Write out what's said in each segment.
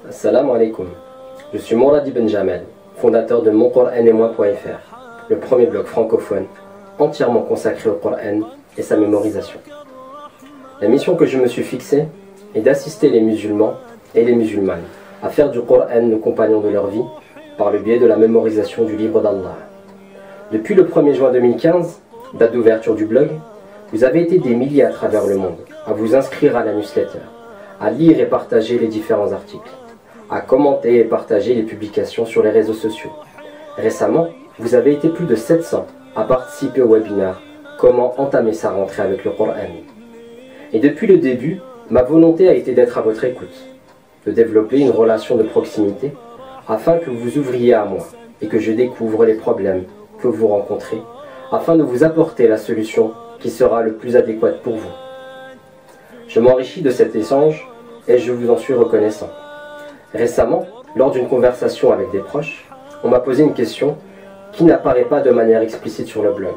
Assalamu alaikum. Je suis Mourad Ibn Jamel, fondateur de moncoranemoi.fr, le premier blog francophone entièrement consacré au Coran et sa mémorisation. La mission que je me suis fixée est d'assister les musulmans et les musulmanes à faire du Coran le compagnon de leur vie par le biais de la mémorisation du livre d'Allah. Depuis le 1er juin 2015, date d'ouverture du blog, vous avez été des milliers à travers le monde à vous inscrire à la newsletter, à lire et partager les différents articles, à commenter et partager les publications sur les réseaux sociaux. Récemment, vous avez été plus de 700 à participer au webinaire « Comment entamer sa rentrée avec le Coran ». Et depuis le début, ma volonté a été d'être à votre écoute, de développer une relation de proximité afin que vous ouvriez à moi et que je découvre les problèmes que vous rencontrez afin de vous apporter la solution qui sera le plus adéquate pour vous. Je m'enrichis de cet échange et je vous en suis reconnaissant. Récemment, lors d'une conversation avec des proches, on m'a posé une question qui n'apparaît pas de manière explicite sur le blog,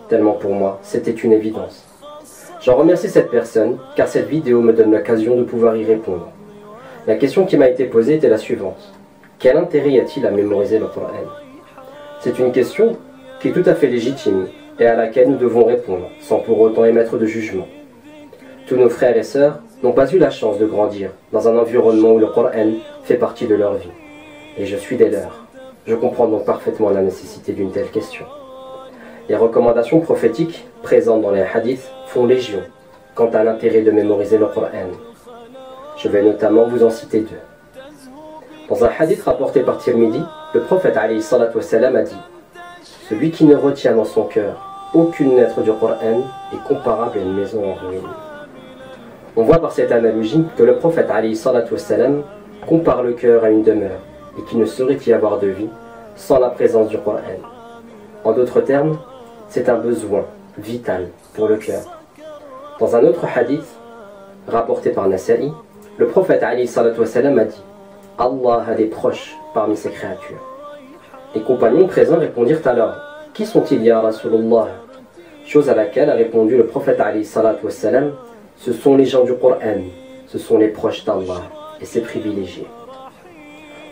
tellement pour moi c'était une évidence. J'en remercie cette personne car cette vidéo me donne l'occasion de pouvoir y répondre. La question qui m'a été posée était la suivante. Quel intérêt y a-t-il à mémoriser le Coran? C'est une question qui est tout à fait légitime et à laquelle nous devons répondre sans pour autant émettre de jugement. Tous nos frères et sœurs n'ont pas eu la chance de grandir dans un environnement où le Coran fait partie de leur vie. Et je suis des leurs. Je comprends donc parfaitement la nécessité d'une telle question. Les recommandations prophétiques présentes dans les hadiths font légion quant à l'intérêt de mémoriser le Coran. Je vais notamment vous en citer deux. Dans un hadith rapporté par Tirmidhi, le prophète alayhi salatu wassalam a dit « Celui qui ne retient dans son cœur aucune lettre du Coran est comparable à une maison en ruine. » On voit par cette analogie que le prophète alayhi salatu wassalam compare le cœur à une demeure et qu'il ne saurait y avoir de vie sans la présence du Coran. En d'autres termes, c'est un besoin vital pour le cœur. Dans un autre hadith, rapporté par Nasa'i, le prophète alayhi salatu wassalam a dit « Allah a des proches parmi ses créatures. » Les compagnons présents répondirent alors « Qui sont-ils ya Rasulullah ?» Chose à laquelle a répondu le prophète alayhi salatu wassalam « Ce sont les gens du Coran, ce sont les proches d'Allah et ses privilégiés. »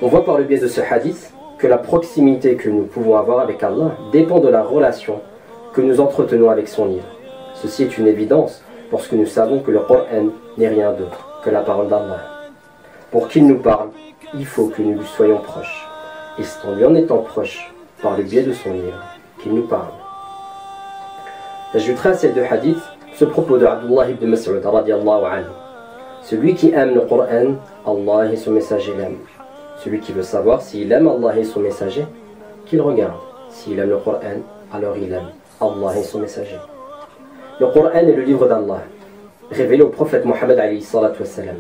On voit par le biais de ce hadith que la proximité que nous pouvons avoir avec Allah dépend de la relation que nous entretenons avec son livre. Ceci est une évidence lorsque nous savons que le Coran n'est rien d'autre que la parole d'Allah. Pour qu'il nous parle, il faut que nous lui soyons proches. Et c'est en lui en étant proches, par le biais de son livre, qu'il nous parle. J'ajouterai à ces deux hadiths ce propos de Abdullah ibn Mas'ud radiyallahu anhu. Celui qui aime le Coran, Allah et son messager l'aiment. Celui qui veut savoir s'il aime Allah et son messager, qu'il regarde. S'il aime le Coran, alors il aime Allah et son messager. Le Coran est le livre d'Allah, révélé au prophète Mohammed alayhi salatu wassalam.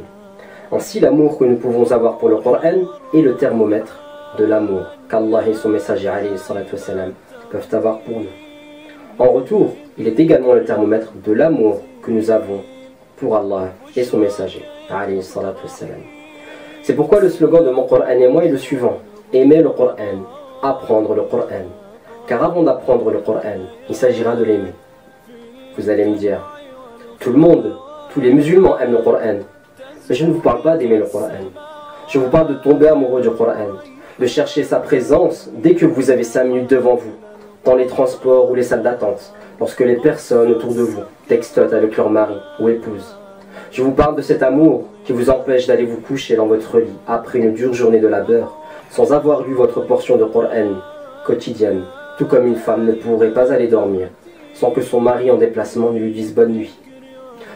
Ainsi, l'amour que nous pouvons avoir pour le Coran est le thermomètre de l'amour qu'Allah et son messager alayhi salatu wassalam peuvent avoir pour nous. En retour, il est également le thermomètre de l'amour que nous avons pour Allah et son messager alayhi salatu wassalam. C'est pourquoi le slogan de Mon Coran et moi est le suivant: aimer le Coran, apprendre le Coran. Car avant d'apprendre le Coran, il s'agira de l'aimer. Vous allez me dire, tout le monde, tous les musulmans aiment le Coran. Mais je ne vous parle pas d'aimer le Coran. Je vous parle de tomber amoureux du Coran, de chercher sa présence dès que vous avez 5 minutes devant vous, dans les transports ou les salles d'attente, lorsque les personnes autour de vous textotent avec leur mari ou épouse. Je vous parle de cet amour qui vous empêche d'aller vous coucher dans votre lit après une dure journée de labeur, sans avoir lu votre portion de Coran quotidienne, tout comme une femme ne pourrait pas aller dormir, sans que son mari en déplacement ne lui dise bonne nuit.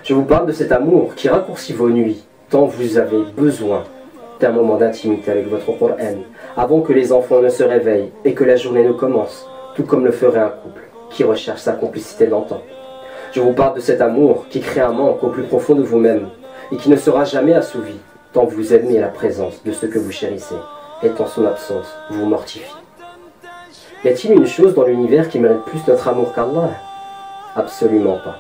Je vous parle de cet amour qui raccourcit vos nuits, tant vous avez besoin d'un moment d'intimité avec votre Coran, avant que les enfants ne se réveillent et que la journée ne commence, tout comme le ferait un couple qui recherche sa complicité d'antan. Je vous parle de cet amour qui crée un manque au plus profond de vous-même et qui ne sera jamais assouvi tant vous aimez la présence de ce que vous chérissez et tant son absence vous mortifie. Y a-t-il une chose dans l'univers qui mérite plus notre amour qu'Allah? Absolument pas.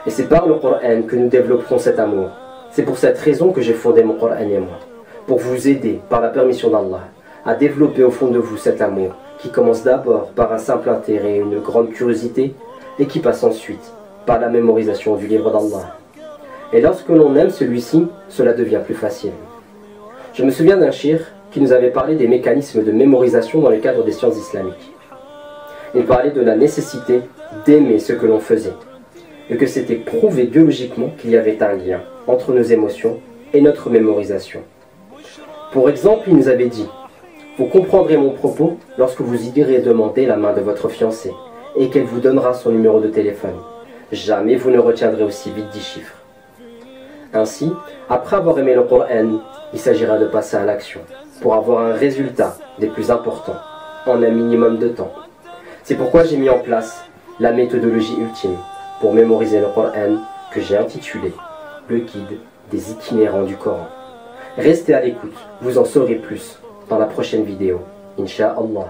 Et c'est par le Coran que nous développerons cet amour. C'est pour cette raison que j'ai fondé mon Coran et moi, pour vous aider, par la permission d'Allah, à développer au fond de vous cet amour qui commence d'abord par un simple intérêt et une grande curiosité et qui passe ensuite par la mémorisation du livre d'Allah. Et lorsque l'on aime celui-ci, cela devient plus facile. Je me souviens d'un shir qui nous avait parlé des mécanismes de mémorisation dans le cadre des sciences islamiques. Il parlait de la nécessité d'aimer ce que l'on faisait, et que c'était prouvé biologiquement qu'il y avait un lien entre nos émotions et notre mémorisation. Pour exemple, il nous avait dit « Vous comprendrez mon propos lorsque vous irez demander la main de votre fiancée et qu'elle vous donnera son numéro de téléphone. Jamais vous ne retiendrez aussi vite 10 chiffres. » Ainsi, après avoir aimé le Coran, il s'agira de passer à l'action pour avoir un résultat des plus importants en un minimum de temps. C'est pourquoi j'ai mis en place la méthodologie ultime pour mémoriser le Coran que j'ai intitulé « Le guide des itinérants du Coran ». Restez à l'écoute, vous en saurez plus dans la prochaine vidéo, Inch'Allah.